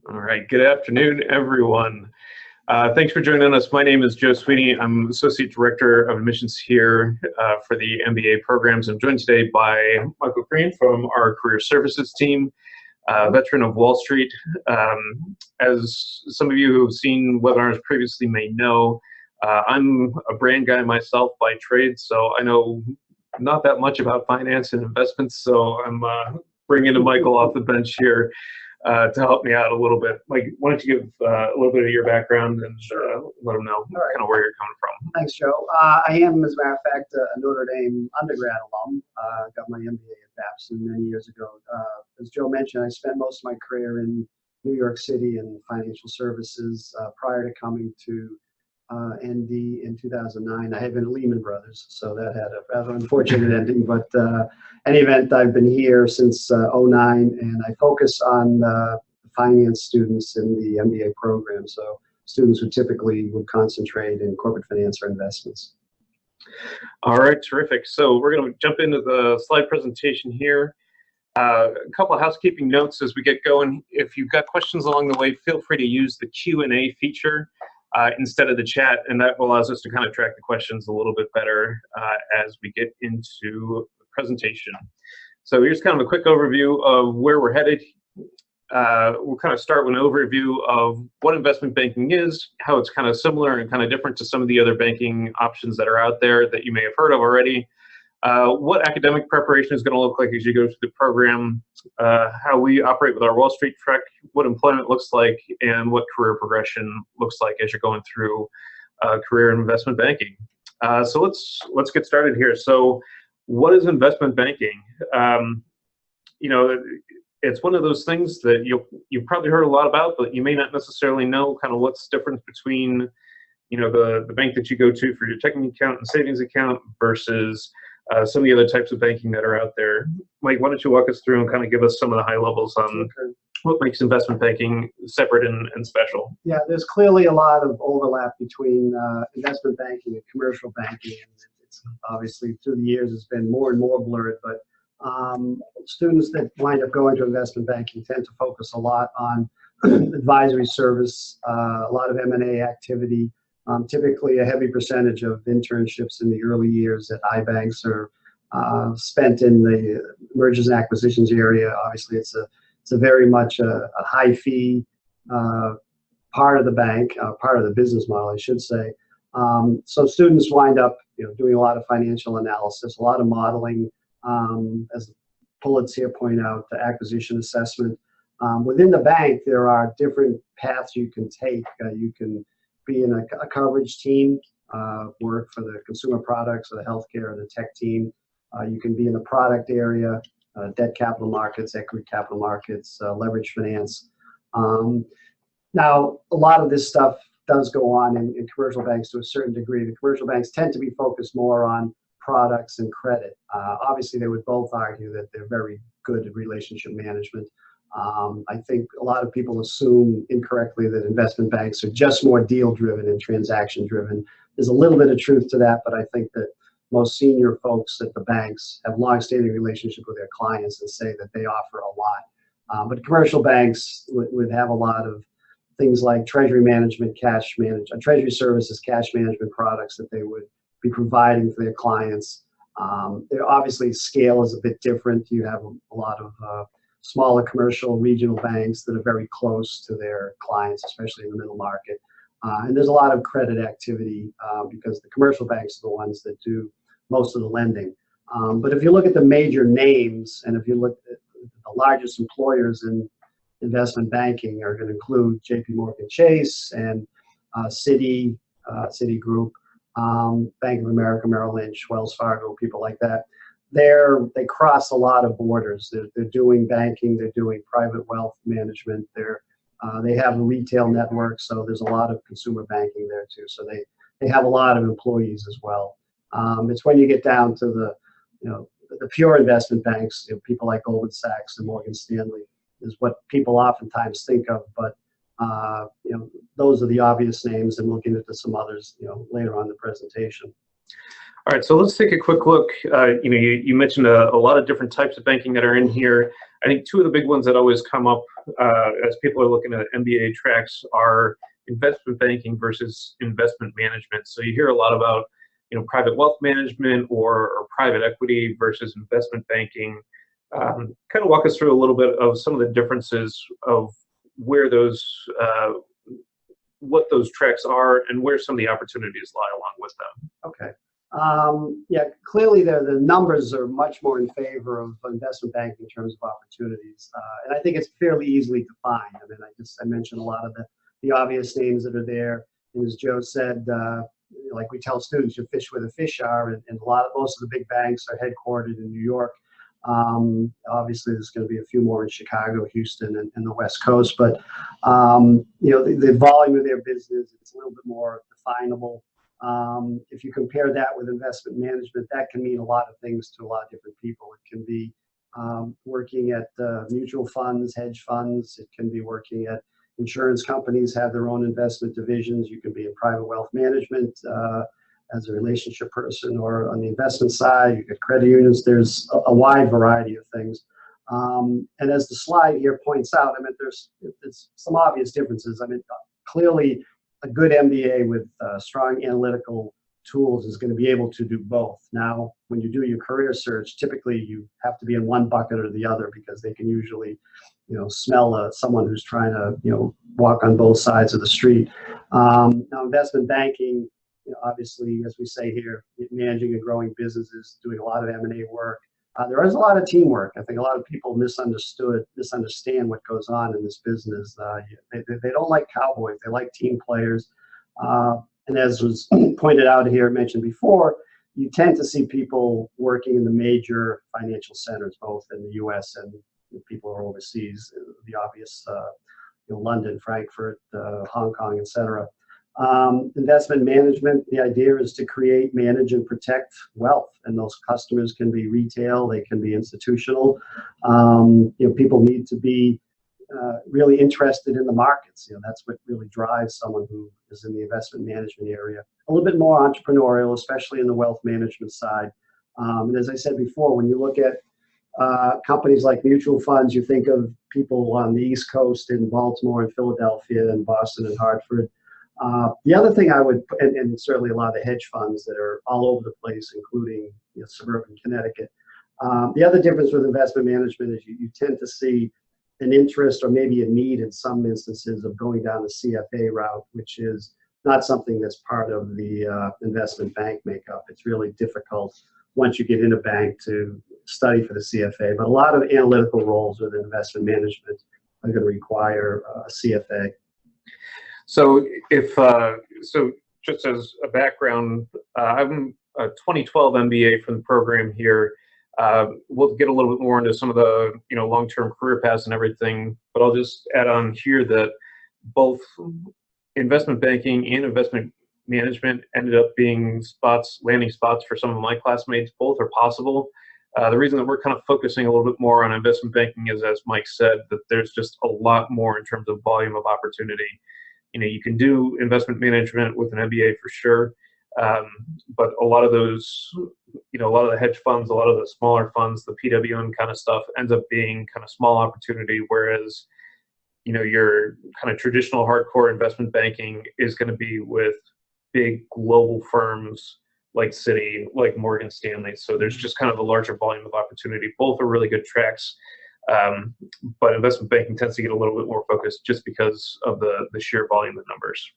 All right, good afternoon, everyone. Thanks for joining us. My name is Joe Sweeney. I'm Associate Director of Admissions here for the MBA programs. I'm joined today by Michael Green from our Career Services team, veteran of Wall Street. As some of you who have seen webinars previously may know, I'm a brand guy myself by trade, so I know not that much about finance and investments, so I'm bringing in Michael off the bench here to help me out a little bit. Mike, why don't you give a little bit of your background and let them know kind of where you're coming from. Thanks, Joe. I am, as a matter of fact, a Notre Dame undergrad alum. Got my MBA at Babson many years ago. As Joe mentioned, I spent most of my career in New York City in financial services prior to coming to ND in 2009. I had been at Lehman Brothers, so that had a rather unfortunate ending. But any event, I've been here since '09, and I focus on finance students in the MBA program. So students who typically would concentrate in corporate finance or investments. All right, terrific. So we're going to jump into the slide presentation here. A couple of housekeeping notes as we get going. If you've got questions along the way, feel free to use the Q&A feature instead of the chat, and that allows us to kind of track the questions a little bit better as we get into the presentation. So here's kind of a quick overview of where we're headed. We'll kind of start with an overview of what investment banking is, how it's kind of similar and kind of different to some of the other banking options that are out there that you may have heard of already. What academic preparation is going to look like as you go through the program, how we operate with our Wall Street trek, what employment looks like, and what career progression looks like as you're going through career in investment banking. So let's get started here. So what is investment banking? You know, it's one of those things that you've probably heard a lot about, but you may not necessarily know kind of what's the difference between, you know, the bank that you go to for your checking account and savings account versus some of the other types of banking that are out there. Mike, why don't you walk us through and kind of give us some of the high levels on what makes investment banking separate and special? Yeah, there's clearly a lot of overlap between investment banking and commercial banking. It's obviously through the years it's been more and more blurred, but students that wind up going to investment banking tend to focus a lot on advisory service, a lot of M&A activity. Typically, a heavy percentage of internships in the early years at iBanks are spent in the mergers and acquisitions area. Obviously, it's a very much a high fee part of the bank, part of the business model, I should say. So students wind up, doing a lot of financial analysis, a lot of modeling, as the bullets here point out, the acquisition assessment. Within the bank, there are different paths you can take. You can be in a coverage team, work for the consumer products or the healthcare or the tech team. You can be in the product area, debt capital markets, equity capital markets, leverage finance. Now, a lot of this stuff does go on in commercial banks to a certain degree. The commercial banks tend to be focused more on products and credit. Obviously, they would both argue that they're very good at relationship management. I think a lot of people assume incorrectly that investment banks are just more deal-driven and transaction-driven. There's a little bit of truth to that, but I think that most senior folks at the banks have long-standing relationship with their clients and say that they offer a lot. But commercial banks would have a lot of things like treasury management, treasury services, cash management products that they would be providing for their clients. Obviously, scale is a bit different. You have a lot of smaller commercial regional banks that are very close to their clients, especially in the middle market. And there's a lot of credit activity because the commercial banks are the ones that do most of the lending. But if you look at the major names, and if you look at the largest employers in investment banking are going to include JP Morgan Chase and Citigroup, Bank of America, Merrill Lynch, Wells Fargo, people like that. They cross a lot of borders. They're doing banking, they're doing private wealth management, they have a retail network, so there's a lot of consumer banking there too. So they have a lot of employees as well. It's when you get down to the pure investment banks, people like Goldman Sachs and Morgan Stanley is what people oftentimes think of, but those are the obvious names, and we'll get into some others later on in the presentation. All right, so let's take a quick look. You mentioned a lot of different types of banking that are in here. I think two of the big ones that always come up as people are looking at MBA tracks are investment banking versus investment management. So you hear a lot about, private wealth management or private equity versus investment banking. Kind of walk us through a little bit of some of the differences of where those, what those tracks are and where some of the opportunities lie along with them. Okay. Yeah, clearly the numbers are much more in favor of investment banking in terms of opportunities. And I think it's fairly easily defined. I mean, I mentioned a lot of the obvious names that are there. And as Joe said, like we tell students, you fish where the fish are, and most of the big banks are headquartered in New York. Obviously, there's going to be a few more in Chicago, Houston, and the West Coast. But the volume of their business, it's a little bit more definable. If you compare that with investment management, that can mean a lot of things to a lot of different people. It can be working at mutual funds, hedge funds. It can be working at insurance companies, have their own investment divisions. You can be in private wealth management as a relationship person, or on the investment side, you get credit unions. There's a wide variety of things. And as the slide here points out, I mean, there's some obvious differences. I mean, clearly, a good MBA with strong analytical tools is going to be able to do both. Now, when you do your career search, typically you have to be in one bucket or the other, because they can usually, smell someone who's trying to, walk on both sides of the street. Now, investment banking, obviously, as we say here, managing and growing businesses, doing a lot of M&A work. There is a lot of teamwork. I think a lot of people misunderstand what goes on in this business. They don't like cowboys. They like team players. And as was pointed out here, mentioned before, you tend to see people working in the major financial centers, both in the U.S. and people who are overseas, the obvious, London, Frankfurt, Hong Kong, etc. Investment management, the idea is to create, manage, and protect wealth. And those customers can be retail, they can be institutional. People need to be really interested in the markets. That's what really drives someone who is in the investment management area. A little bit more entrepreneurial, especially in the wealth management side. And as I said before, when you look at companies like mutual funds, you think of people on the East Coast in Baltimore and Philadelphia and Boston and Hartford. The other thing I would, and certainly a lot of the hedge funds that are all over the place, including suburban Connecticut. The other difference with investment management is you tend to see an interest or maybe a need in some instances of going down the CFA route, which is not something that's part of the investment bank makeup. It's really difficult once you get in a bank to study for the CFA. But a lot of analytical roles within investment management are going to require a CFA. So just as a background, I'm a 2012 MBA from the program here. We'll get a little bit more into some of the long-term career paths and everything, but I'll just add on here that both investment banking and investment management ended up being landing spots for some of my classmates. Both are possible. The reason that we're kind of focusing a little bit more on investment banking is, as Mike said, that there's just a lot more in terms of volume of opportunity. You can do investment management with an MBA for sure, but a lot of those, a lot of the hedge funds, a lot of the smaller funds, the PWM kind of stuff ends up being kind of small opportunity, whereas, your kind of traditional hardcore investment banking is going to be with big global firms like Citi, like Morgan Stanley. So there's just kind of a larger volume of opportunity. Both are really good tracks. But investment banking tends to get a little bit more focused just because of the sheer volume of numbers.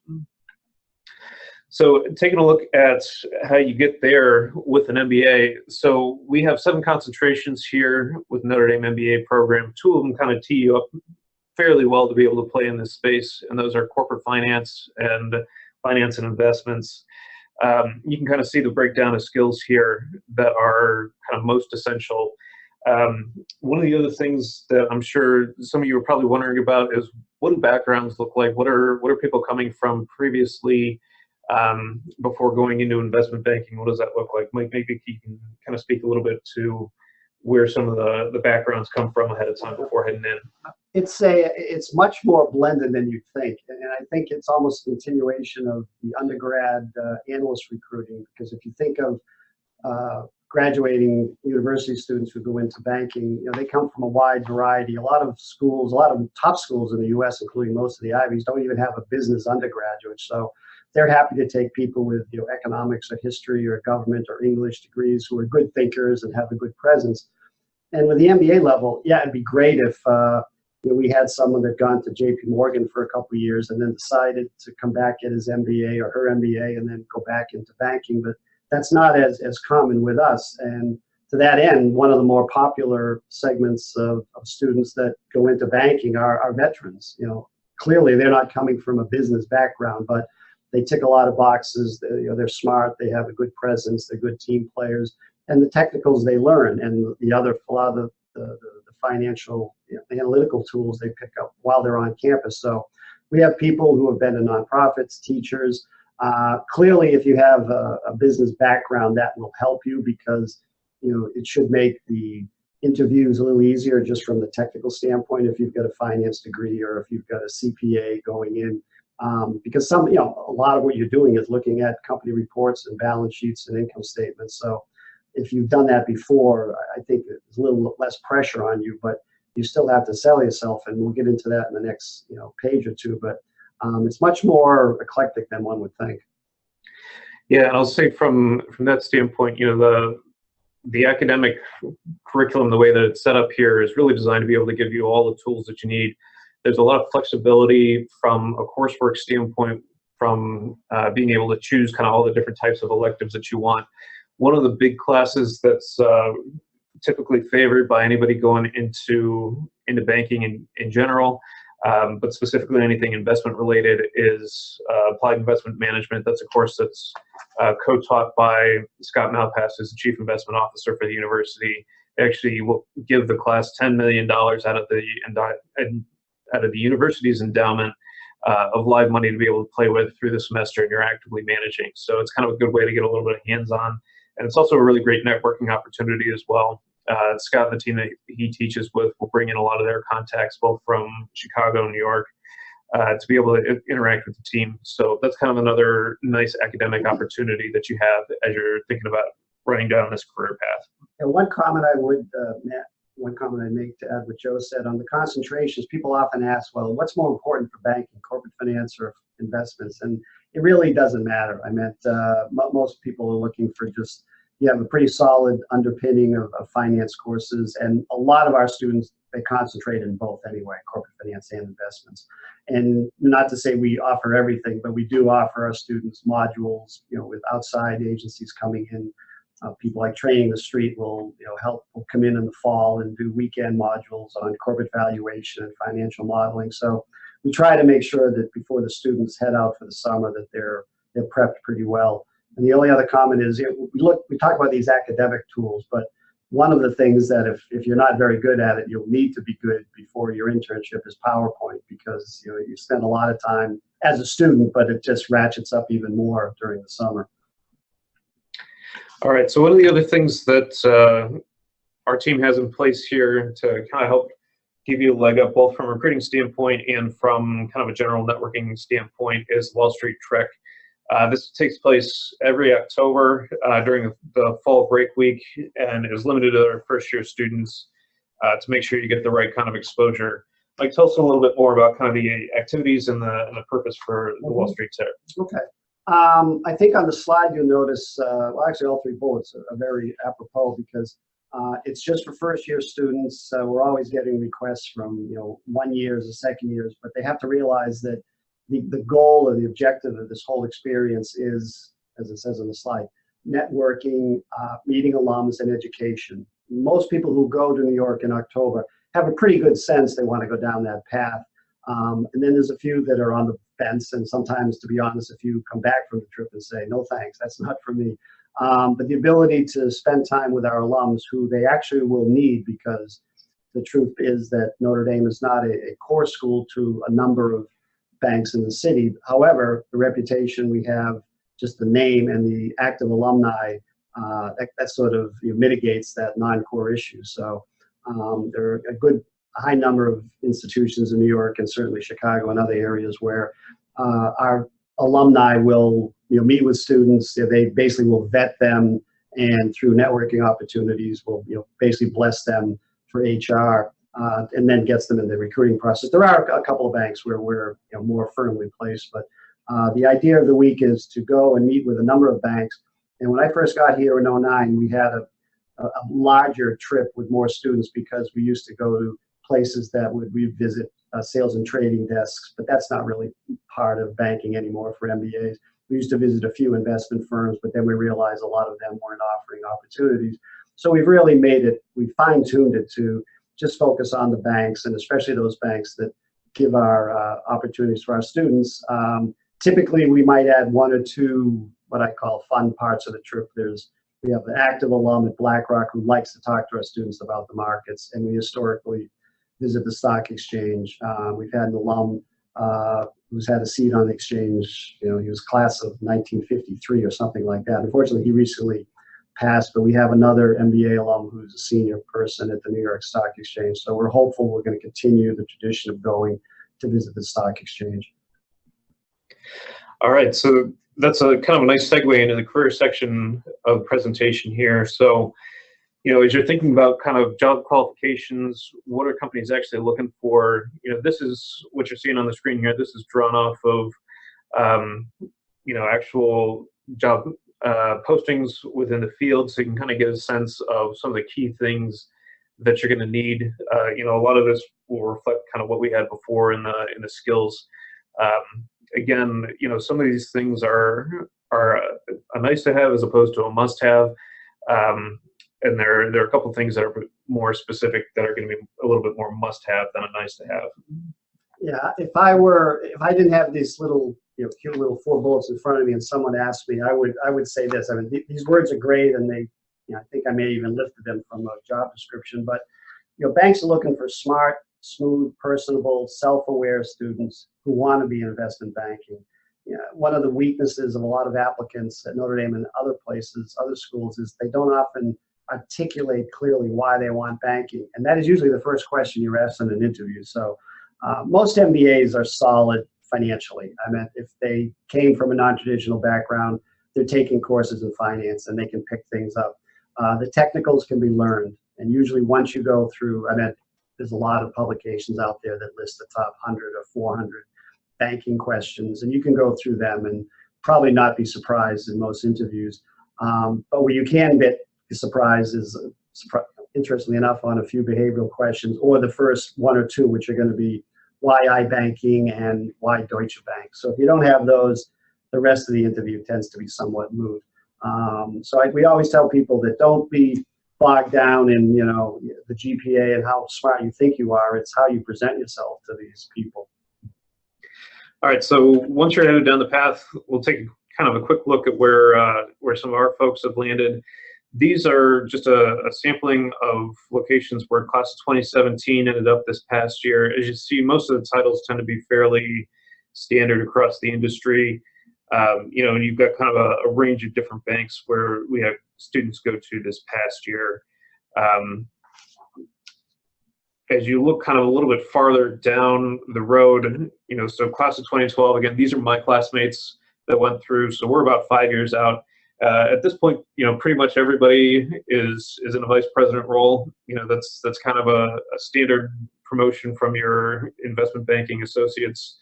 So taking a look at how you get there with an MBA. So we have 7 concentrations here with Notre Dame MBA program. 2 of them kind of tee you up fairly well to be able to play in this space, and those are corporate finance and investments. You can kind of see the breakdown of skills here that are kind of most essential. One of the other things that I'm sure some of you are probably wondering about is, what do backgrounds look like? What are people coming from previously before going into investment banking? What does that look like? Mike, maybe you can kind of speak a little bit to where some of the backgrounds come from ahead of time before heading in. It's much more blended than you'd think, and I think it's almost a continuation of the undergrad analyst recruiting, because if you think of graduating university students who go into banking, they come from a wide variety. A lot of schools, a lot of top schools in the U.S., including most of the Ivies, don't even have a business undergraduate. So they're happy to take people with economics or history or government or English degrees who are good thinkers and have a good presence. And with the MBA level, yeah, it'd be great if we had someone that gone to JP Morgan for a couple of years and then decided to come back, get his MBA or her MBA, and then go back into banking. But that's not as common with us. And to that end, one of the more popular segments of students that go into banking are veterans. Clearly they're not coming from a business background, but they tick a lot of boxes. They're smart, they have a good presence, they're good team players, and the technicals they learn, and a lot of the financial analytical tools they pick up while they're on campus. So we have people who have been in nonprofits, teachers. Clearly, if you have a business background, that will help you because it should make the interviews a little easier just from the technical standpoint if you've got a finance degree or if you've got a CPA going in. Because a lot of what you're doing is looking at company reports and balance sheets and income statements. So if you've done that before, I think there's a little less pressure on you, but you still have to sell yourself, and we'll get into that in the next page or two. But it's much more eclectic than one would think. Yeah, and I'll say from that standpoint, the academic curriculum, the way that it's set up here, is really designed to be able to give you all the tools that you need. There's a lot of flexibility from a coursework standpoint, from being able to choose kind of all the different types of electives that you want. One of the big classes that's typically favored by anybody going into banking in general, but specifically anything investment related, is applied investment management. That's a course that's co-taught by Scott Malpass, who's the chief investment officer for the university. Actually, will give the class $10 million out of the university's endowment of live money to be able to play with through the semester, and you're actively managing. So it's kind of a good way to get a little bit of hands-on, and it's also a really great networking opportunity as well. Scott and the team that he teaches with will bring in a lot of their contacts, both from Chicago and New York, to be able to interact with the team. So that's kind of another nice academic opportunity that you have as you're thinking about running down this career path. And one comment I would, Matt, one comment I'd make to add what Joe said on the concentrations, people often ask, well, what's more important for banking, corporate finance or investments? And it really doesn't matter. I meant most people are looking for just, you have a pretty solid underpinning of finance courses, and a lot of our students, they concentrate in both anyway, corporate finance and investments. And not to say we offer everything, but we do offer our students modules, with outside agencies coming in. People like Training the Street will come in the fall and do weekend modules on corporate valuation and financial modeling. So we try to make sure that before the students head out for the summer that they're prepped pretty well. And the only other comment is we talk about these academic tools, but one of the things that if you're not very good at it, you'll need to be good before your internship is PowerPoint, because you spend a lot of time as a student, but it just ratchets up even more during the summer. All right, so one of the other things that our team has in place here to kind of help give you a leg up, both from a recruiting standpoint and from kind of a general networking standpoint, is Wall Street Trek. This takes place every October during the fall break week, and is limited to our first-year students to make sure you get the right kind of exposure. Mike, tell us a little bit more about kind of the activities and the purpose for the Wall Street Trek. Okay. I think on the slide you'll notice, well, actually all three bullets are very apropos, because it's just for first-year students. We're always getting requests from 1 years or second years, but they have to realize that the goal or the objective of this whole experience is, as it says on the slide, networking, meeting alums, and education. Most people who go to New York in October have a pretty good sense they want to go down that path. And then there's a few that are on the fence, and sometimes, to be honest, a few come back from the trip and say, no thanks, that's not for me. But the ability to spend time with our alums, who they actually will need, because the truth is that Notre Dame is not a core school to a number of banks in the city. However, the reputation we have, just the name and the active alumni, that sort of mitigates that non-core issue. So there are a high number of institutions in New York, and certainly Chicago and other areas, where our alumni will meet with students. They basically will vet them and through networking opportunities, will basically bless them for HR, and then gets them in the recruiting process. There are a couple of banks where we're more firmly placed, but the idea of the week is to go and meet with a number of banks. And when I first got here in '09, we had a larger trip with more students because we used to go to places that we visit sales and trading desks, but that's not really part of banking anymore for MBAs. We used to visit a few investment firms, but then we realized a lot of them weren't offering opportunities. So we've really we fine-tuned it to just focus on the banks, and especially those banks that give our opportunities for our students. Typically, we might add one or two what I call fun parts of the trip. We have an active alum at BlackRock who likes to talk to our students about the markets, and we historically visit the stock exchange. We've had an alum who's had a seat on the exchange. He was class of 1953 or something like that. Unfortunately, he recently passed, but we have another MBA alum who's a senior person at the New York Stock Exchange. So we're hopeful we're going to continue the tradition of going to visit the stock exchange. All right, so that's a kind of a nice segue into the career section of the presentation here. So, as you're thinking about kind of job qualifications, what are companies actually looking for? This is what you're seeing on the screen here. This is drawn off of, actual job postings within the field, so you can kind of get a sense of some of the key things that you're going to need. A lot of this will reflect kind of what we had before in the skills. Again, some of these things are a nice to have as opposed to a must have. And there are a couple of things that are more specific that are going to be a little bit more must have than a nice to have. Yeah, if I didn't have these little, cute little 4 bullets in front of me and someone asked me, I would say this. I mean, these words are great, and they, I think I may even lifted them from a job description, but, banks are looking for smart, smooth, personable, self-aware students who want to be in investment banking. One of the weaknesses of a lot of applicants at Notre Dame and other places, other schools, is they don't often articulate clearly why they want banking. And that is usually the first question you're asked in an interview. So most MBAs are solid financially. I mean, if they came from a non-traditional background, they're taking courses in finance and they can pick things up. The technicals can be learned. And usually once you go through, there's a lot of publications out there that list the top 100 or 400 banking questions, and you can go through them and probably not be surprised in most interviews. But where you can be surprised is, interestingly enough, on a few behavioral questions, or the first 1 or 2, which are going to be why iBanking and why Deutsche Bank. So if you don't have those, the rest of the interview tends to be somewhat moot. We always tell people that don't be bogged down in the GPA and how smart you think you are. It's how you present yourself to these people. All right, so once you're headed down the path, we'll take kind of a quick look at where some of our folks have landed. These are just a sampling of locations where class of 2017 ended up this past year. As you see, most of the titles tend to be fairly standard across the industry. And you've got kind of a range of different banks where we have students go to this past year. As you look kind of a little bit farther down the road, so class of 2012, again, these are my classmates that went through, so we're about 5 years out. At this point, pretty much everybody is in a vice president role. That's kind of a standard promotion from your investment banking associates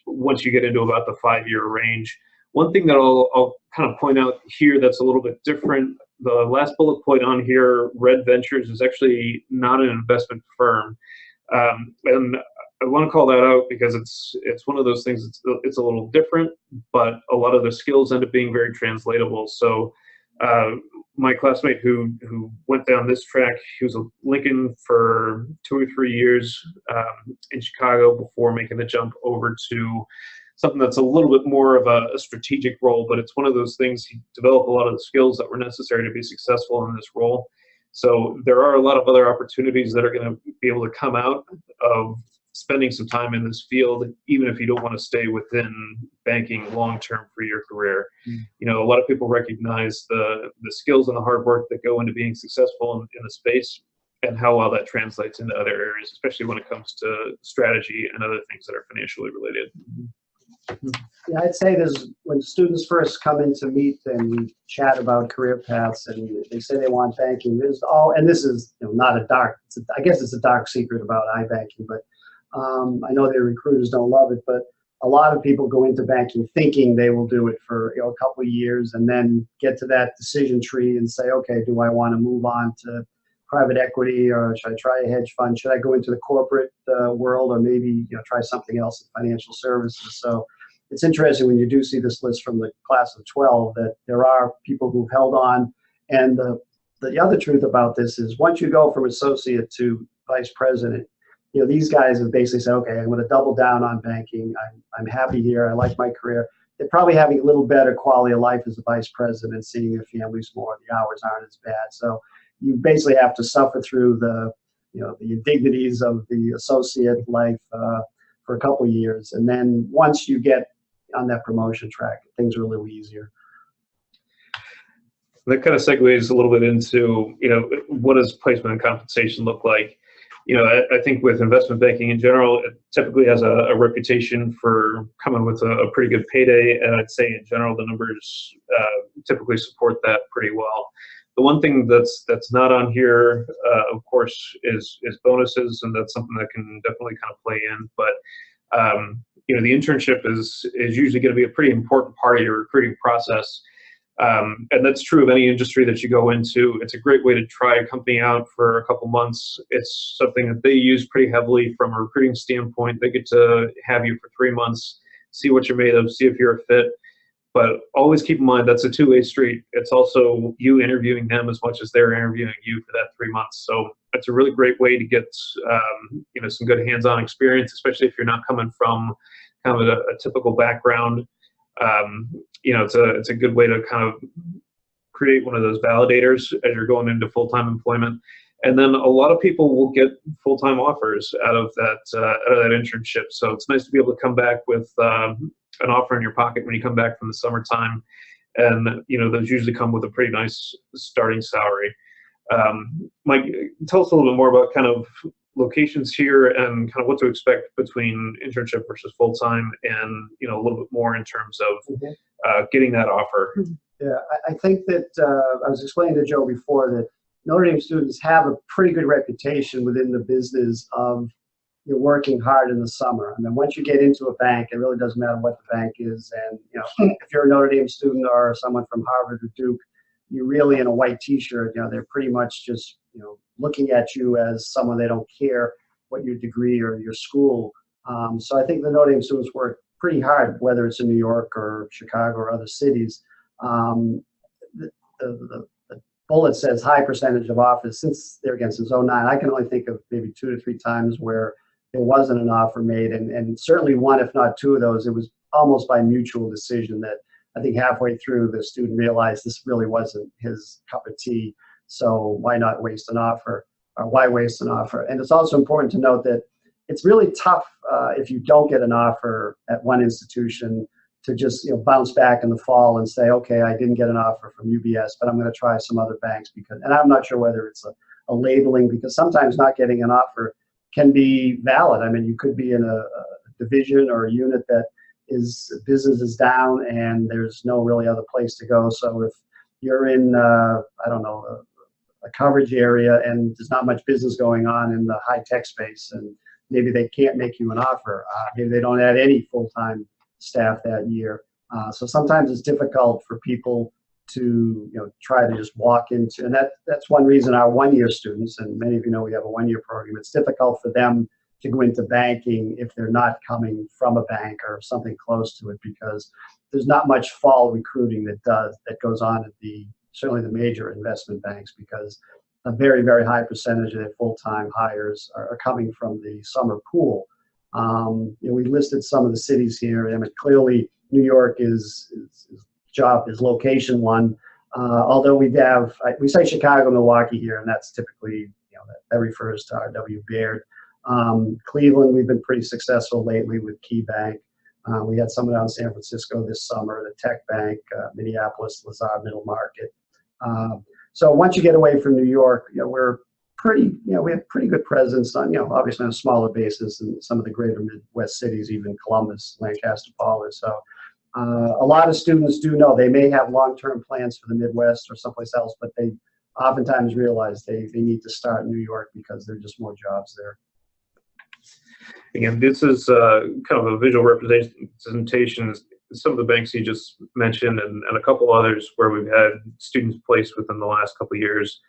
once you get into about the 5-year range. One thing that I'll kind of point out here that's a little bit different, the last bullet point on here, Red Ventures, is actually not an investment firm. And I want to call that out because it's one of those things, it's a little different, but a lot of the skills end up being very translatable. So my classmate who went down this track, he was a Lincoln for 2 or 3 years in Chicago before making the jump over to something that's a little bit more of a strategic role, but it's one of those things, he developed a lot of the skills that were necessary to be successful in this role. So there are a lot of other opportunities that are going to be able to come out of spending some time in this field, even if you don't want to stay within banking long-term for your career. A lot of people recognize the skills and the hard work that go into being successful in the space and how well that translates into other areas, especially when it comes to strategy and other things that are financially related. Yeah, I'd say there's when students first come in to meet and we chat about career paths and they say they want banking. And this is not a dark. I guess it's a dark secret about iBanking, but I know the recruiters don't love it, but a lot of people go into banking thinking they will do it for a couple of years and then get to that decision tree and say, okay, do I want to move on to private equity, or should I try a hedge fund? Should I go into the corporate world, or maybe try something else in financial services? So it's interesting when you do see this list from the class of 12 that there are people who've held on. And the other truth about this is once you go from associate to vice president, these guys have basically said, okay, I'm going to double down on banking. I'm happy here. I like my career. They're probably having a little better quality of life as a vice president, seeing their families more. The hours aren't as bad. So you basically have to suffer through the indignities of the associate life for a couple of years. And then once you get on that promotion track, things are a little easier. That kind of segues a little bit into, what does placement and compensation look like? I think with investment banking in general, it typically has a reputation for coming with a pretty good payday. And I'd say in general, the numbers typically support that pretty well. The one thing that's not on here, of course, is bonuses, and that's something that can definitely kind of play in. But the internship is usually going to be a pretty important part of your recruiting process. And that's true of any industry that you go into. It's a great way to try a company out for a couple months. It's something that they use pretty heavily from a recruiting standpoint. They get to have you for 3 months, see what you're made of, see if you're a fit. But always keep in mind that's a two-way street. It's also you interviewing them as much as they're interviewing you for that 3 months. So it's a really great way to get some good hands-on experience, especially if you're not coming from kind of a typical background. It's a good way to kind of create one of those validators as you're going into full-time employment. And then a lot of people will get full-time offers out of that internship. So it's nice to be able to come back with an offer in your pocket when you come back from the summertime. And those usually come with a pretty nice starting salary. Mike, tell us a little bit more about kind of locations here and kind of what to expect between internship versus full-time, and a little bit more in terms of getting that offer. Yeah, I think that I was explaining to Joe before that Notre Dame students have a pretty good reputation within the business of working hard in the summer. And then once you get into a bank, it really doesn't matter what the bank is. And if you're a Notre Dame student or someone from Harvard or Duke, you're really in a white T-shirt. They're pretty much just looking at you as someone. They don't care what your degree or your school. So I think the Notre Dame students work pretty hard, whether it's in New York or Chicago or other cities. The bullet says high percentage of offers since 2009. I can only think of maybe 2 to 3 times where there wasn't an offer made, and certainly one, if not 2 of those, it was almost by mutual decision that I think halfway through the student realized this really wasn't his cup of tea. So why not waste an offer? Or why waste an offer? And it's also important to note that it's really tough if you don't get an offer at one institution to just bounce back in the fall and say, okay, I didn't get an offer from UBS, but I'm going to try some other banks and I'm not sure whether it's a labeling, because sometimes not getting an offer can be valid. I mean, you could be in a division or a unit that business is down and there's no really other place to go. So if you're in, a coverage area and there's not much business going on in the high tech space, and maybe they can't make you an offer. Maybe they don't add any full-time staff that year. So sometimes it's difficult for people to try to just walk into, and that's one reason our one-year students, and many of you know we have a one-year program, it's difficult for them to go into banking if they're not coming from a bank or something close to it, because there's not much fall recruiting that goes on at certainly the major investment banks, because a very, very high percentage of their full-time hires are coming from the summer pool. We listed some of the cities here. I mean, clearly New York is location one. Although we say Chicago, Milwaukee here, and that's typically, that refers to R.W. Baird. Cleveland, we've been pretty successful lately with KeyBank. We had someone out in San Francisco this summer, the Tech Bank, Minneapolis, Lazard Middle Market. So once you get away from New York, we're pretty, we have pretty good presence on, obviously on a smaller basis in some of the greater Midwest cities, even Columbus, Lancaster, Pollard. So a lot of students do know they may have long-term plans for the Midwest or someplace else, but they oftentimes realize they need to start in New York because there are just more jobs there. Again, this is kind of a visual representation of some of the banks you just mentioned and a couple others where we've had students placed within the last couple of years.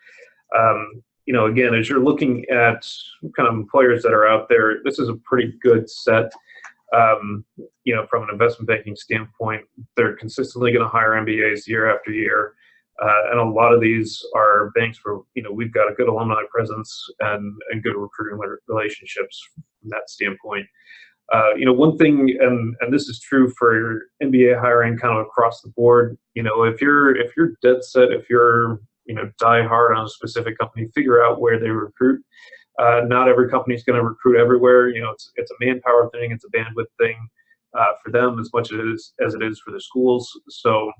Again, as you're looking at kind of employers that are out there, this is a pretty good set. From an investment banking standpoint, they're consistently going to hire MBAs year after year. And a lot of these are banks where, we've got a good alumni presence and good recruiting relationships from that standpoint. One thing, and this is true for MBA hiring kind of across the board, if you're dead set, if you're, die hard on a specific company, figure out where they recruit. Not every company is going to recruit everywhere. It's a manpower thing. It's a bandwidth thing for them as much as it is for the schools. So,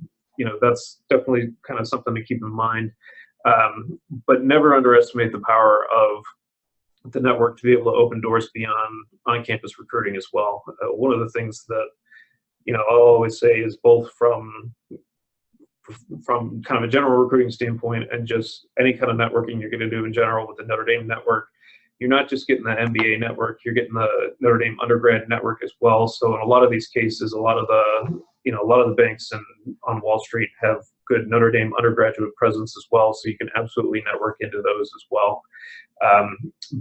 that's definitely kind of something to keep in mind. But never underestimate the power of the network to be able to open doors beyond on-campus recruiting as well. One of the things that, I'll always say is both from kind of a general recruiting standpoint and just any kind of networking you're going to do in general with the Notre Dame network, you're not just getting the MBA network, you're getting the Notre Dame undergrad network as well. So in a lot of these cases, a lot of the banks on Wall Street have good Notre Dame undergraduate presence as well. So you can absolutely network into those as well,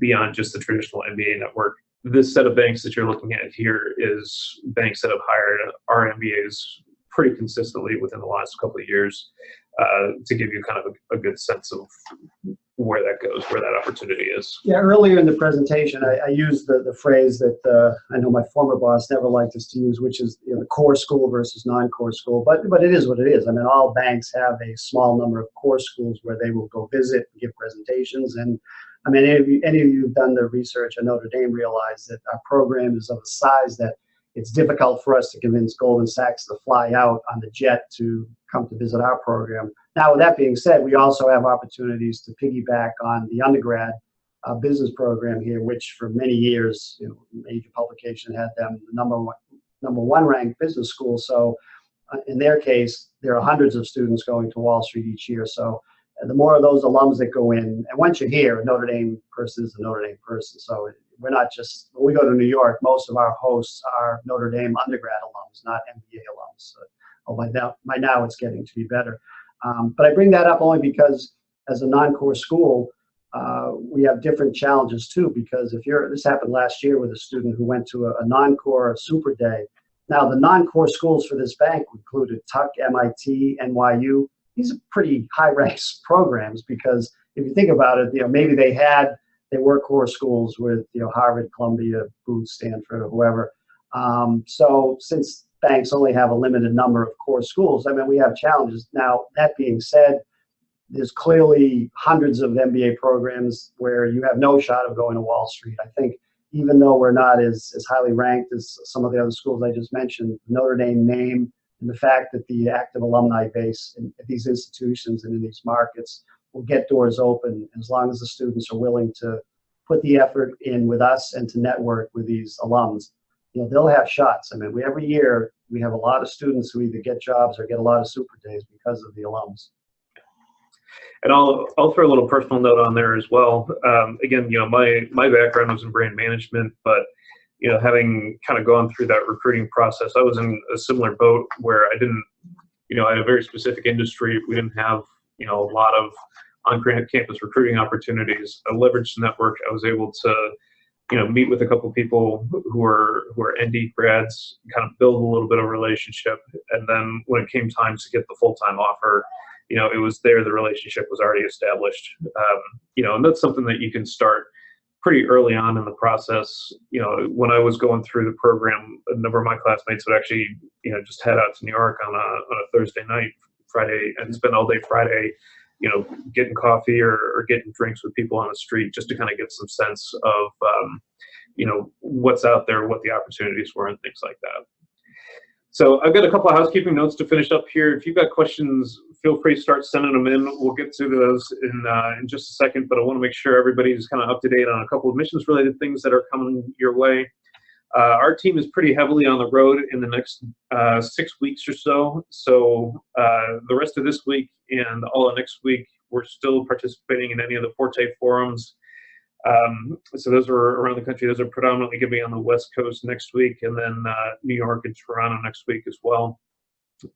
beyond just the traditional MBA network. This set of banks that you're looking at here is banks that have hired our MBAs pretty consistently within the last couple of years, to give you kind of a good sense of where that goes, where that opportunity is. Yeah, earlier in the presentation, I used the phrase that I know my former boss never liked us to use, which is the core school versus non-core school. But it is what it is. I mean, all banks have a small number of core schools where they will go visit, give presentations, and I mean, any of you who've done the research at Notre Dame realize that our program is of a size that it's difficult for us to convince Goldman Sachs to fly out on the jet to come to visit our program. Now, with that being said, we also have opportunities to piggyback on the undergrad business program here, which for many years, major publication had them the number one ranked business school. So in their case, there are hundreds of students going to Wall Street each year. So the more of those alums that go in, and once you're here, a Notre Dame person is a Notre Dame person. So we're not just, when we go to New York, most of our hosts are Notre Dame undergrad alums, not MBA alums. By now it's getting to be better. But I bring that up only because as a non-core school, we have different challenges too, because this happened last year with a student who went to a non-core super day. Now the non-core schools for this bank included Tuck, MIT, NYU. These are pretty high-ranked programs because if you think about it, maybe they were core schools with Harvard, Columbia, Booth, Stanford, or whoever. So since banks only have a limited number of core schools, I mean, we have challenges. Now, that being said, there's clearly hundreds of MBA programs where you have no shot of going to Wall Street. I think even though we're not as highly ranked as some of the other schools I just mentioned, the Notre Dame name and the fact that the active alumni base at these institutions and in these markets will get doors open as long as the students are willing to put the effort in with us and to network with these alums. They'll have shots. I mean, every year we have a lot of students who either get jobs or get a lot of super days because of the alums. And I'll throw a little personal note on there as well. Again, my background was in brand management, but having kind of gone through that recruiting process, I was in a similar boat where I didn't, I had a very specific industry. We didn't have, a lot of on-campus recruiting opportunities. I leveraged the network. I was able to, meet with a couple of people who were ND grads, kind of build a little bit of a relationship. And then when it came time to get the full-time offer, it was there, the relationship was already established. And that's something that you can start pretty early on in the process. When I was going through the program, a number of my classmates would actually, just head out to New York on a Thursday night, Friday, and spend all day Friday, getting coffee or getting drinks with people on the street just to kind of get some sense of, what's out there, what the opportunities were and things like that. So I've got a couple of housekeeping notes to finish up here. If you've got questions, feel free to start sending them in. We'll get to those in just a second, but I want to make sure everybody's kind of up to date on a couple of missions-related things that are coming your way. Our team is pretty heavily on the road in the next 6 weeks or so. So the rest of this week and all of next week, we're still participating in any of the Forte forums. So those are around the country. Those are predominantly going to be on the West Coast next week, and then New York and Toronto next week as well.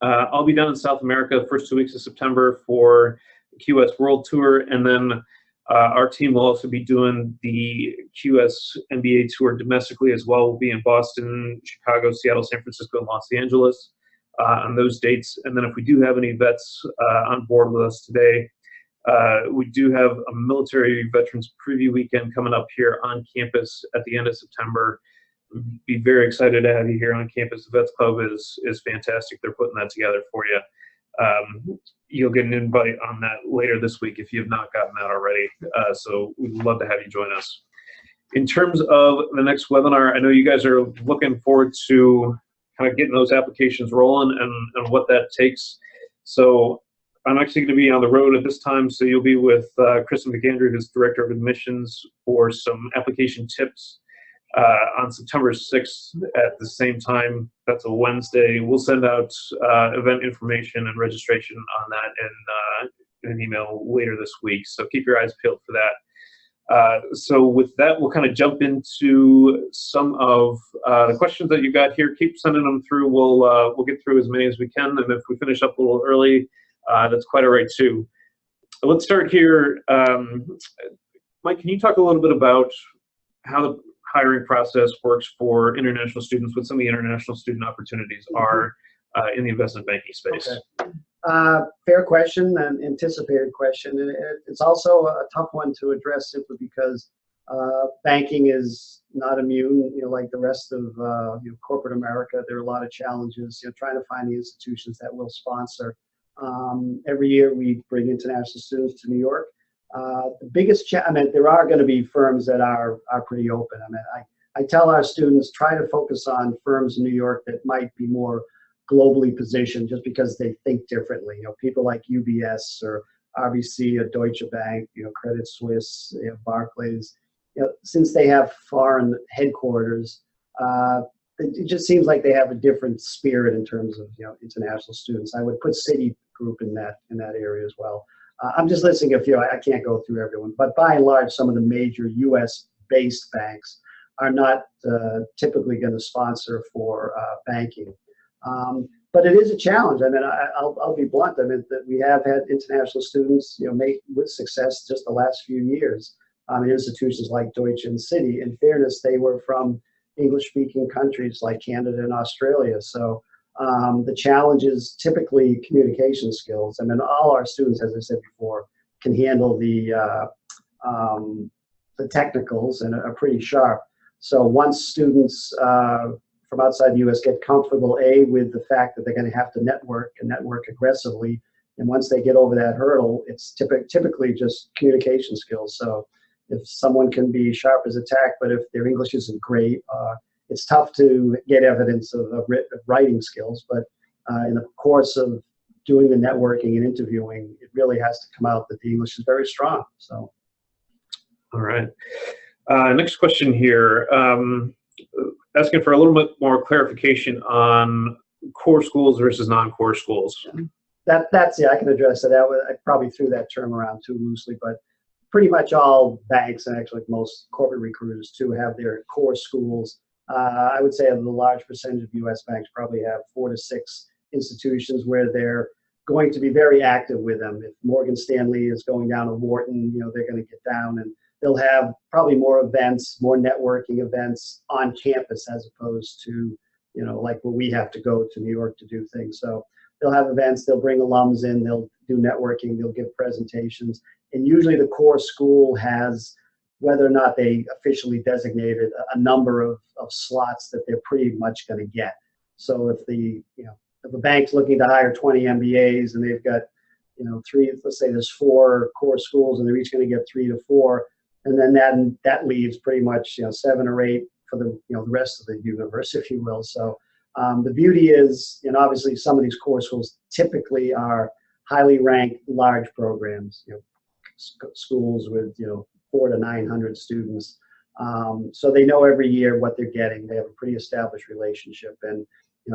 I'll be down in South America the first 2 weeks of September for the QS World Tour, and then our team will also be doing the QS NBA Tour domestically as well. We'll be in Boston, Chicago, Seattle, San Francisco, and Los Angeles on those dates. And then if we do have any vets on board with us today, we do have a military veterans preview weekend coming up here on campus at the end of September. Be very excited to have you here on campus. The Vets Club is fantastic. They're putting that together for you. You'll get an invite on that later this week if you have not gotten that already. So we'd love to have you join us. In terms of the next webinar, I know you guys are looking forward to kind of getting those applications rolling and what that takes. So I'm actually going to be on the road at this time, so you'll be with Kristen McAndrew, who's Director of Admissions, for some application tips on September 6th at the same time. That's a Wednesday. We'll send out event information and registration on that in an email later this week, so keep your eyes peeled for that. So with that, we'll kind of jump into some of the questions that you got here. Keep sending them through. We'll get through as many as we can, and if we finish up a little early, that's quite all right too. Let's start here. Mike, can you talk a little bit about how the hiring process works for international students, what some of the international student opportunities are in the investment banking space? Okay. Fair question, and anticipated question. It's also a tough one to address simply because banking is not immune, like the rest of corporate America. There are a lot of challenges, trying to find the institutions that will sponsor. Every year we bring international students to New York. The biggest there are going to be firms that are pretty open. I tell our students, try to focus on firms in New York that might be more globally positioned just because they think differently. People like UBS or RBC or Deutsche Bank, Credit Suisse, Barclays, since they have foreign headquarters, it just seems like they have a different spirit in terms of international students. I would put Citigroup in that area as well. I'm just listing a few. I can't go through everyone, but by and large, some of the major U.S.-based banks are not typically going to sponsor for banking. But it is a challenge. I'll be blunt. That we have had international students, make with success just the last few years. Institutions like Deutsche and Citi. In fairness, they were from English-speaking countries like Canada and Australia. So the challenge is typically communication skills. All our students, as I said before, can handle the technicals and are pretty sharp. So once students from outside the U.S. get comfortable, with the fact that they're going to have to network and network aggressively, and once they get over that hurdle, it's typically just communication skills. So if someone can be sharp as a tack, but if their English isn't great, it's tough to get evidence of writing skills. But in the course of doing the networking and interviewing, it really has to come out that the English is very strong. So, all right. Next question here, asking for a little bit more clarification on core schools versus non-core schools. That's I can address that. I probably threw that term around too loosely, but pretty much all banks, and actually most corporate recruiters too, have their core schools. I would say the large percentage of U.S. banks probably have 4 to 6 institutions where they're going to be very active with them. If Morgan Stanley is going down to Wharton, they're going to get down, and they'll have probably more events, more networking events on campus as opposed to, like where we have to go to New York to do things. So they'll have events, they'll bring alums in, they'll do networking, they'll give presentations. And usually the core school has, whether or not they officially designated, a number of slots that they're pretty much going to get. So if if a bank's looking to hire 20 MBAs and they've got, 3, let's say there's 4 core schools and they're each going to get 3 to 4, and then that leaves pretty much 7 or 8 for the the rest of the universe, if you will. So The beauty is, obviously some of these core schools typically are highly ranked large programs, schools with, 400 to 900 students. So they know every year what they're getting. They have a pretty established relationship. And,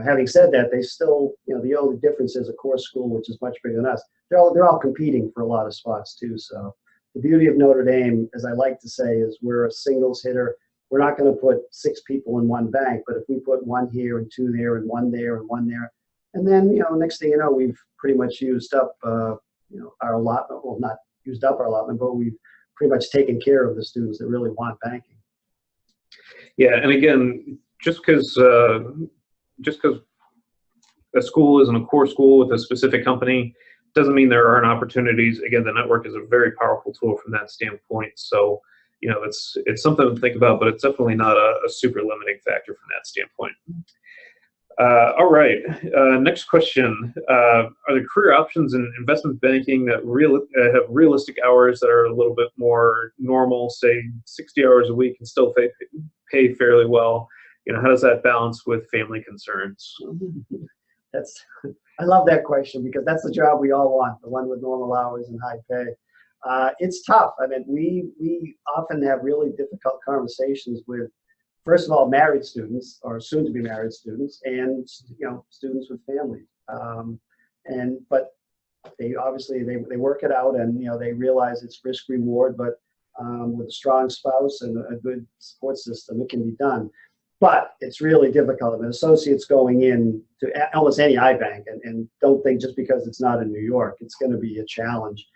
having said that, they still, the only difference is a core school, which is much bigger than us. They're all competing for a lot of spots too. So the beauty of Notre Dame, as I like to say, is we're a singles hitter. We're not going to put 6 people in one bank, but if we put 1 here and 2 there and 1 there and 1 there, and then, next thing you know, we've pretty much used up, our allotment. Well, not used up our allotment, but we've pretty much taken care of the students that really want banking. Yeah, and again, just because a school isn't a core school with a specific company doesn't mean there aren't opportunities. Again, the network is a very powerful tool from that standpoint. So, it's something to think about, but it's definitely not a super limiting factor from that standpoint. All right, next question. Are there career options in investment banking that have realistic hours that are a little bit more normal, say 60 hours a week, and still pay fairly well? How does that balance with family concerns? I love that question because that's the job we all want, the one with normal hours and high pay. It's tough. I mean, we often have really difficult conversations with, first of all, married students or soon to be married students, and students with families. But they obviously they work it out, and they realize it's risk reward. But with a strong spouse and a good support system, it can be done. But it's really difficult. I mean, associates going in to almost any iBank, and don't think just because it's not in New York, it's going to be a challenge.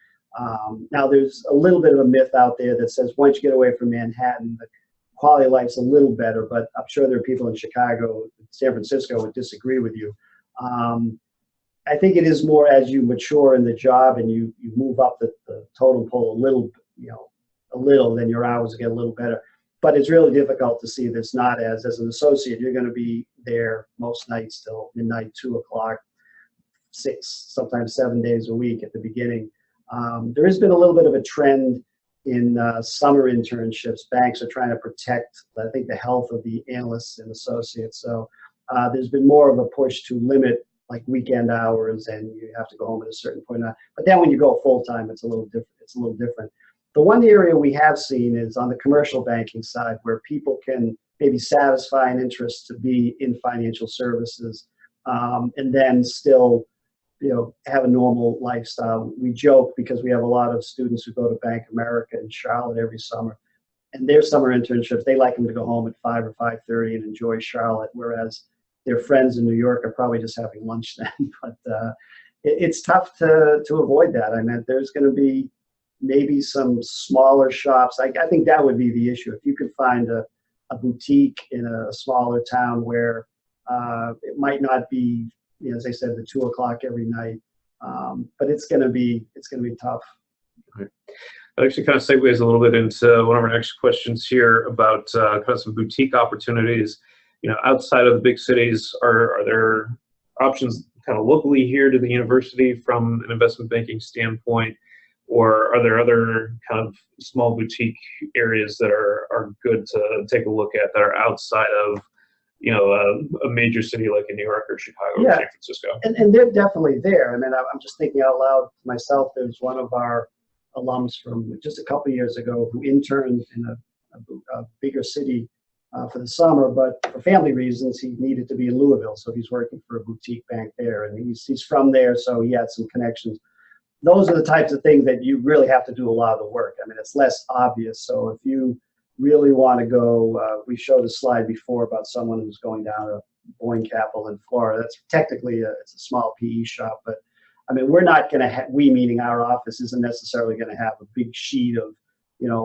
Now, there's a little bit of a myth out there that says once you get away from Manhattan, the quality of life's a little better, but I'm sure there are people in Chicago, San Francisco would disagree with you. I think it is more as you mature in the job and you move up the totem pole a little, then your hours get a little better. But it's really difficult to see this not as an associate, you're going to be there most nights till midnight, 2 o'clock, 6, sometimes 7 days a week at the beginning. There has been a little bit of a trend in summer internships. Banks are trying to protect, I think, the health of the analysts and associates. So there's been more of a push to limit like weekend hours, and you have to go home at a certain point. But then when you go full time, it's a little different. The one area we have seen is on the commercial banking side, where people can maybe satisfy an interest to be in financial services, and then still have a normal lifestyle. We joke because we have a lot of students who go to Bank of America in Charlotte every summer, and their summer internships, they like them to go home at 5 or 5:30 and enjoy Charlotte, whereas their friends in New York are probably just having lunch then. But it's tough to avoid that. I mean, there's going to be maybe some smaller shops. I think that would be the issue. If you could find a boutique in a smaller town where it might not be, as I said, the 2 o'clock every night, but it's going to be tough. Right. That actually kind of segues a little bit into one of our next questions here about kind of some boutique opportunities. Outside of the big cities, are there options kind of locally here to the university from an investment banking standpoint, or are there other kind of small boutique areas that are good to take a look at that are outside of a major city like in New York or Chicago or San Francisco? And they're definitely there. I mean, I'm just thinking out loud to myself. There's one of our alums from just a couple of years ago who interned in a bigger city for the summer, but for family reasons, he needed to be in Louisville, so he's working for a boutique bank there, and he's from there, so he had some connections. Those are the types of things that you really have to do a lot of the work. I mean, it's less obvious. So if you really want to go, we showed a slide before about someone who's going down to Boyne Capital in Florida. That's technically it's a small PE shop, but I mean, we're not going to we, meaning our office, isn't necessarily going to have a big sheet of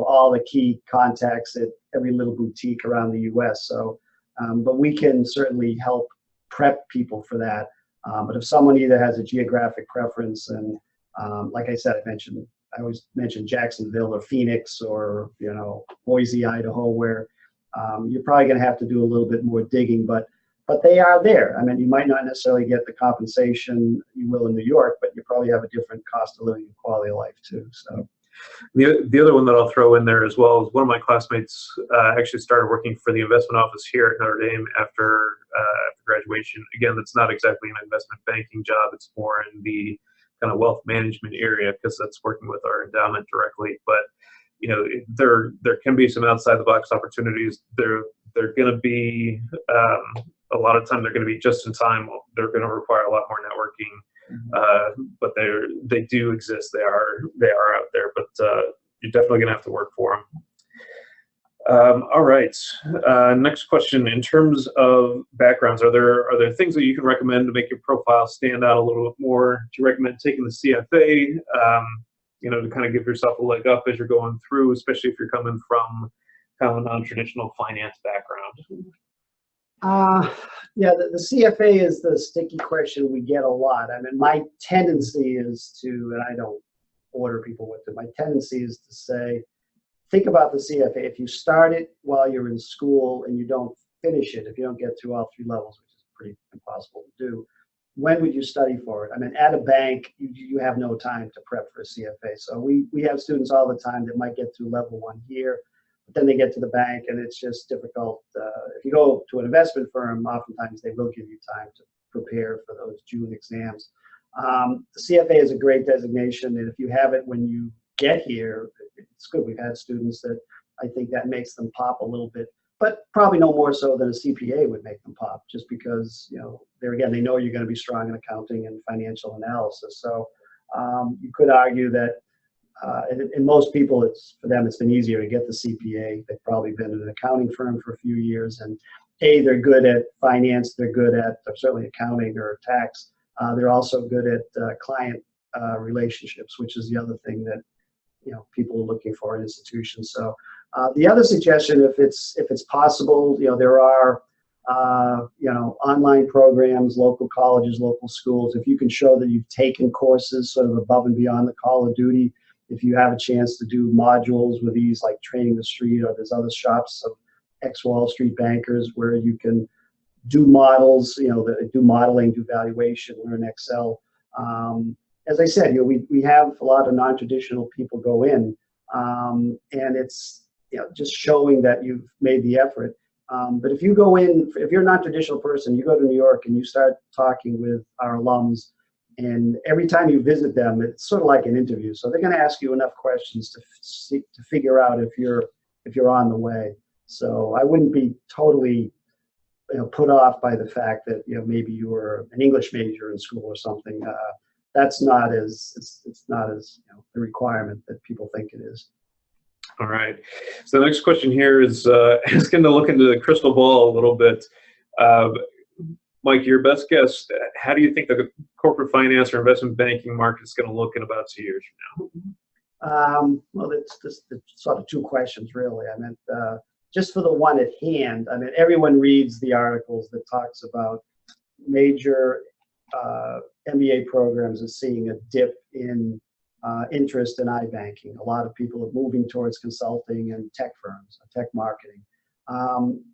all the key contacts at every little boutique around the U.S. So, but we can certainly help prep people for that. But if someone either has a geographic preference, and like I said, I always mention Jacksonville or Phoenix or Boise, Idaho, where you're probably going to have to do a little bit more digging, but they are there. I mean, you might not necessarily get the compensation you will in New York, but you probably have a different cost of living and quality of life too. So The other one that I'll throw in there as well is one of my classmates actually started working for the investment office here at Notre Dame after graduation. Again, that's not exactly an investment banking job. It's more in the kind of wealth management area because that's working with our endowment directly. But there can be some outside the box opportunities. They're going to be a lot of time. They're going to be just in time. They're going to require a lot more networking. But they do exist. They are out there, but you're definitely gonna have to work for them. All right. Next question. In terms of backgrounds, are there things that you can recommend to make your profile stand out a little bit more? Do you recommend taking the CFA? To kind of give yourself a leg up as you're going through, especially if you're coming from kind of a non-traditional finance background. Yeah, the CFA is the sticky question we get a lot. I mean, my tendency is to, and I don't order people with it, my tendency is to say, think about the CFA. If you start it while you're in school and you don't finish it, if you don't get through all 3 levels, which is pretty impossible to do, when would you study for it? I mean, at a bank, you have no time to prep for a CFA. So we have students all the time that might get through level 1 here, but then they get to the bank and it's just difficult. If you go to an investment firm, oftentimes they will give you time to prepare for those June exams. The CFA is a great designation, and if you have it when you get here, it's good. We've had students that I think that makes them pop a little bit, but probably no more so than a CPA would make them pop, just because they know you're going to be strong in accounting and financial analysis. So you could argue that and most people, for them, it's been easier to get the CPA. They've probably been in an accounting firm for a few years, and they're good at finance. They're good at certainly accounting or tax. They're also good at client relationships, which is the other thing that people are looking for in institutions. So the other suggestion, if it's possible, there are online programs, local colleges, local schools. If you can show that you've taken courses sort of above and beyond the call of duty, if you have a chance to do modules with these, like Training the Street, or there's other shops of ex-Wall Street bankers where you can do models, that do modeling, do valuation, learn Excel. As I said, we have a lot of non-traditional people go in, and it's just showing that you've made the effort. But if you go in, if you're a non-traditional person, you go to New York and you start talking with our alums, and every time you visit them, it's sort of like an interview. So they're going to ask you enough questions to figure out if you're on the way. So I wouldn't be totally put off by the fact that maybe you were an English major in school or something. That's not as it's not as the requirement that people think it is. All right. So the next question here is asking to look into the crystal ball a little bit. Mike, your best guess, how do you think the corporate finance or investment banking market is going to look in about 2 years from now? Well, it's sort of 2 questions, really. I meant just for the one at hand, I mean, everyone reads the articles that talks about major MBA programs are seeing a dip in interest in iBanking. A lot of people are moving towards consulting and tech firms, tech marketing.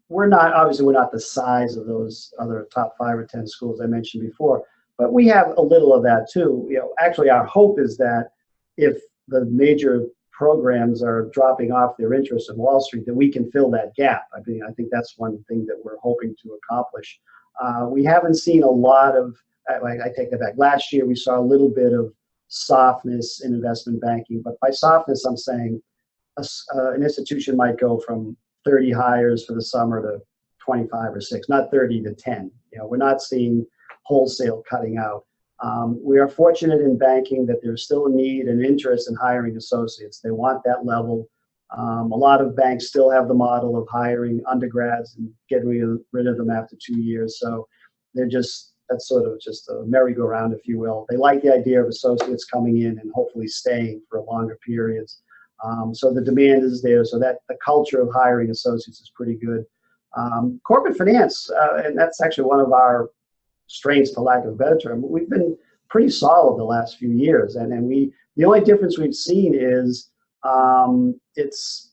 We're not the size of those other top 5 or 10 schools I mentioned before, but we have a little of that too. Actually, our hope is that if the major programs are dropping off their interest in Wall Street, that we can fill that gap. I think that's one thing that we're hoping to accomplish. We haven't seen a lot of, I take that back. Last year, we saw a little bit of softness in investment banking, but by softness, I'm saying an institution might go from 30 hires for the summer to 25 or 6, not 30 to 10. We're not seeing wholesale cutting out. We are fortunate in banking that there's still a need and interest in hiring associates. They want that level. A lot of banks still have the model of hiring undergrads and getting rid of them after 2 years. So that's sort of just a merry-go-round, if you will. They like the idea of associates coming in and hopefully staying for longer periods. So the demand is there, so that the culture of hiring associates is pretty good. Corporate finance, and that's actually one of our strengths, for lack of a better term. We've been pretty solid the last few years, and the only difference we've seen is it's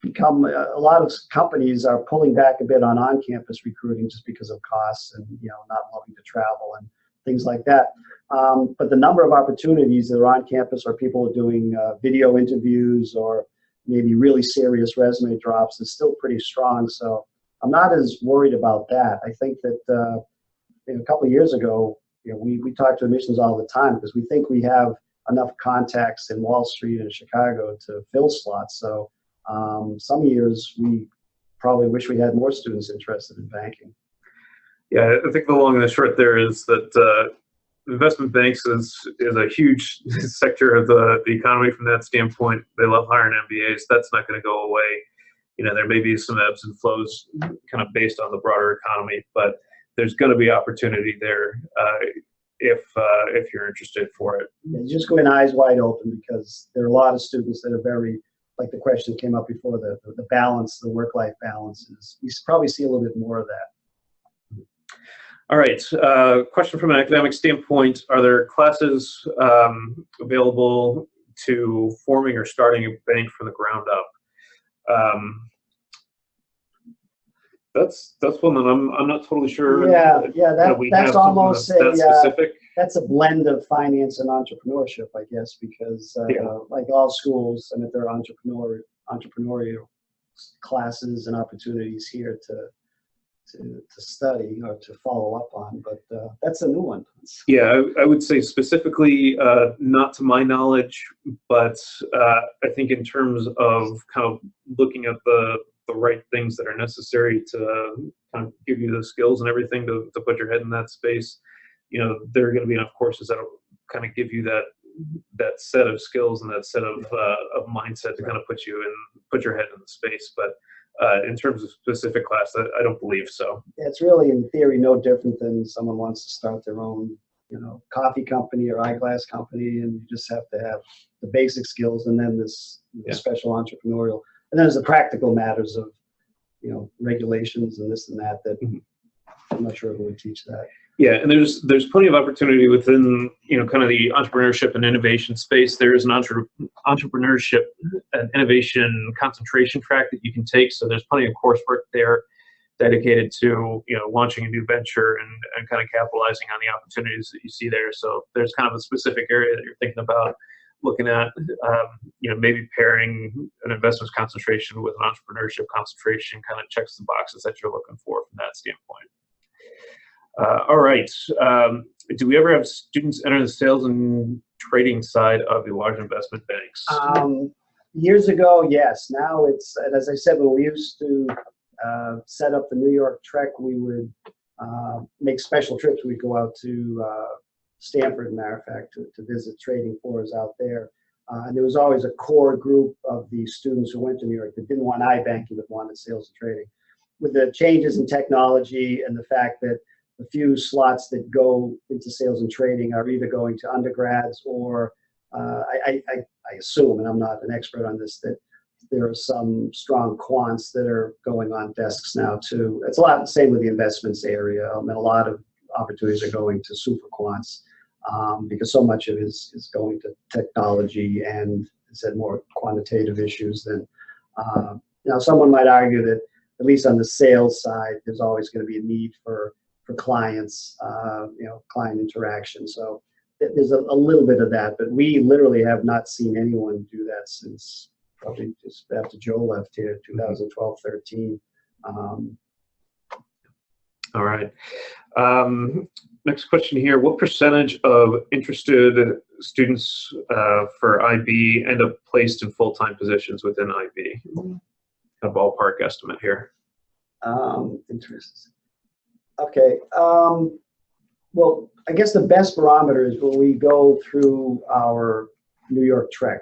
become a lot of companies are pulling back a bit on-campus recruiting just because of costs and not loving to travel and things like that. But the number of opportunities that are on campus, or people are doing video interviews or maybe really serious resume drops, is still pretty strong. So I'm not as worried about that. I think that a couple of years ago, we talk to admissions all the time because we think we have enough contacts in Wall Street and Chicago to fill slots. So some years we probably wish we had more students interested in banking. Yeah, I think the long and the short there is that investment banks is a huge sector of the economy from that standpoint. They love hiring MBAs. That's not going to go away. There may be some ebbs and flows kind of based on the broader economy, but there's going to be opportunity there if you're interested for it. Yeah, you just go in eyes wide open, because there are a lot of students that are very, like the question that came up before, the balance, the work-life balance is, you probably see a little bit more of that. All right, question from an academic standpoint: are there classes available to forming or starting a bank from the ground up? That's one that I'm not totally sure. That's almost specific. That's a blend of finance and entrepreneurship, I guess, because like all schools, I mean, there are entrepreneurial classes and opportunities here to study or to follow up on, but that's a new one. Yeah, I would say specifically, not to my knowledge, but I think in terms of kind of looking at the right things that are necessary to kind of give you the skills and everything to put your head in that space, there are going to be enough courses that'll kind of give you that set of skills and that set of mindset to kind of put your head in the space. But in terms of specific class, I don't believe so. It's really, in theory, no different than someone wants to start their own, coffee company or eyeglass company, and you just have to have the basic skills, and then this special entrepreneurial, and then there's the practical matters of, regulations and this and that. I'm not sure who would teach that. Yeah, and there's plenty of opportunity within kind of the entrepreneurship and innovation space. There is an entrepreneurship and innovation concentration track that you can take. So there's plenty of coursework there dedicated to launching a new venture and kind of capitalizing on the opportunities that you see there. So there's kind of a specific area that you're thinking about looking at, maybe pairing an investments concentration with an entrepreneurship concentration kind of checks the boxes that you're looking for from that standpoint. All right. Do we ever have students enter the sales and trading side of the large investment banks? Years ago, yes. Now it's, as I said, when we used to set up the New York Trek, we would make special trips. We'd go out to Stanford, matter of fact, to visit trading floors out there. And there was always a core group of the students who went to New York that didn't want iBanking, but wanted sales and trading. With the changes in technology and the fact that the few slots that go into sales and trading are either going to undergrads or I assume, and I'm not an expert on this, that there are some strong quants that are going on desks now too. It's a lot the same with the investments area. And a lot of opportunities are going to super quants because so much of it is going to technology and, as I said, more quantitative issues than, someone might argue that at least on the sales side, there's always going to be a need for clients, client interaction. So there's a little bit of that, but we literally have not seen anyone do that since probably just after Joe left here, 2012, 13. All right. Next question here. What percentage of interested students for IB end up placed in full-time positions within IB? A ballpark estimate here. Interest. Okay. Well, I guess the best barometer is when we go through our New York Trek.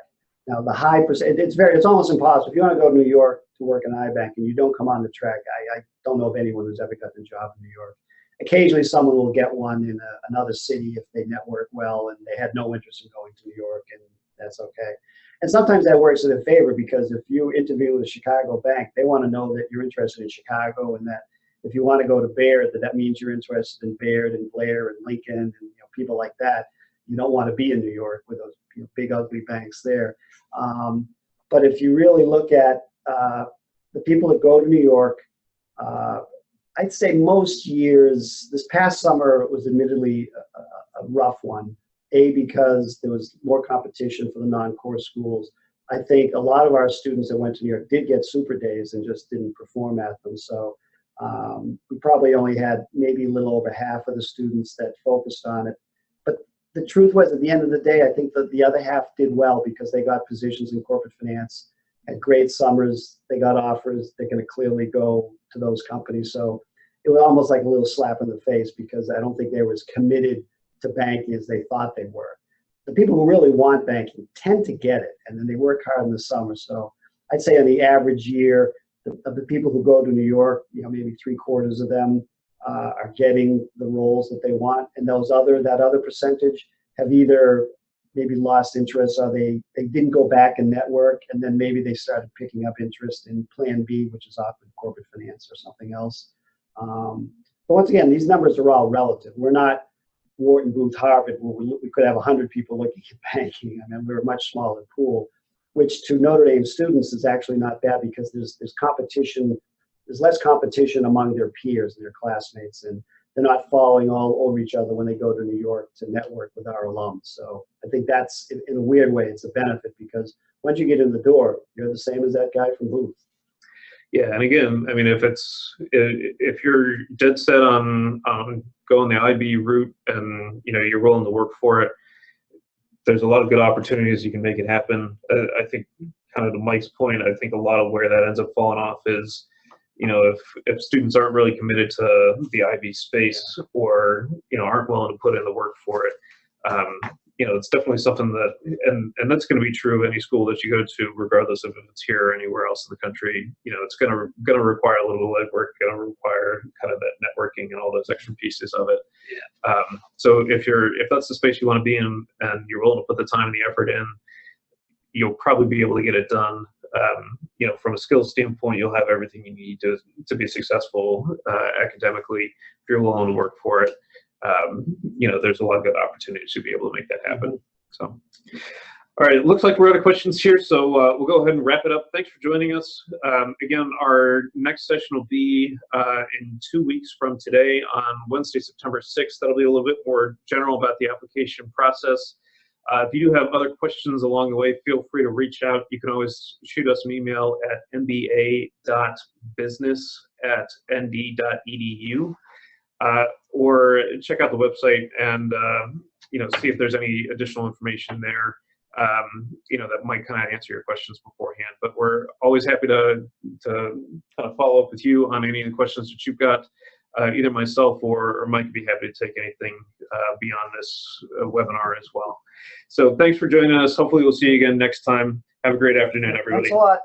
Now, the high percent, it's almost impossible. If you want to go to New York to work in iBank and you don't come on the Trek, I don't know of anyone who's ever gotten a job in New York. Occasionally, someone will get one in another city if they network well and they had no interest in going to New York, and that's okay. And sometimes that works in their favor, because if you interview with a Chicago bank, they want to know that you're interested in Chicago, and that if you want to go to Baird, that means you're interested in Baird and Blair and Lincoln and people like that. You don't want to be in New York with those big ugly banks there. But if you really look at the people that go to New York, I'd say most years, this past summer was admittedly a rough one. Because there was more competition for the non-core schools. I think a lot of our students that went to New York did get super days and just didn't perform at them. So we probably only had maybe a little over half of the students that focused on it. But the truth was, at the end of the day, I think that the other half did well because they got positions in corporate finance, had great summers, they got offers, they're going to clearly go to those companies. So it was almost like a little slap in the face because I don't think they were as committed to banking as they thought they were. The people who really want banking tend to get it, and then they work hard in the summer. So I'd say on the average year, of the people who go to New York, maybe 3/4 of them are getting the roles that they want, and that other percentage have either maybe lost interest or they didn't go back and network, and then maybe they started picking up interest in Plan B, which is often corporate finance or something else. But once again, these numbers are all relative. We're not Wharton, Booth, Harvard, where we could have 100 people looking at banking. I mean, we're a much smaller pool, which to Notre Dame students is actually not bad because there's competition, there's less competition among their peers and their classmates, and they're not falling all over each other when they go to New York to network with our alums. So I think that's, in a weird way, it's a benefit because once you get in the door, you're the same as that guy from Booth. Yeah, and again, I mean, if you're dead set on going the IB route and you're willing to work for it, there's a lot of good opportunities you can make it happen. I think, kind of to Mike's point, I think a lot of where that ends up falling off is, if students aren't really committed to the IB space or aren't willing to put in the work for it. It's definitely something that, and that's going to be true of any school that you go to, regardless of if it's here or anywhere else in the country. It's going to require a little legwork, going to require kind of that networking and all those extra pieces of it. Yeah. So if that's the space you want to be in and you're willing to put the time and the effort in, you'll probably be able to get it done. From a skills standpoint, you'll have everything you need to be successful academically if you're willing to work for it. There's a lot of good opportunities to be able to make that happen. So, all right, it looks like we're out of questions here, so we'll go ahead and wrap it up. Thanks for joining us. Again, our next session will be in 2 weeks from today on Wednesday, September 6th. That'll be a little bit more general about the application process. If you do have other questions along the way, feel free to reach out. You can always shoot us an email at mba.business@nd.edu. Or check out the website and see if there's any additional information there that might kind of answer your questions beforehand. But we're always happy to kind of follow up with you on any of the questions that you've got. Either myself or Mike would be happy to take anything beyond this webinar as well. So thanks for joining us. Hopefully we'll see you again next time. Have a great afternoon, everybody. Thanks a lot.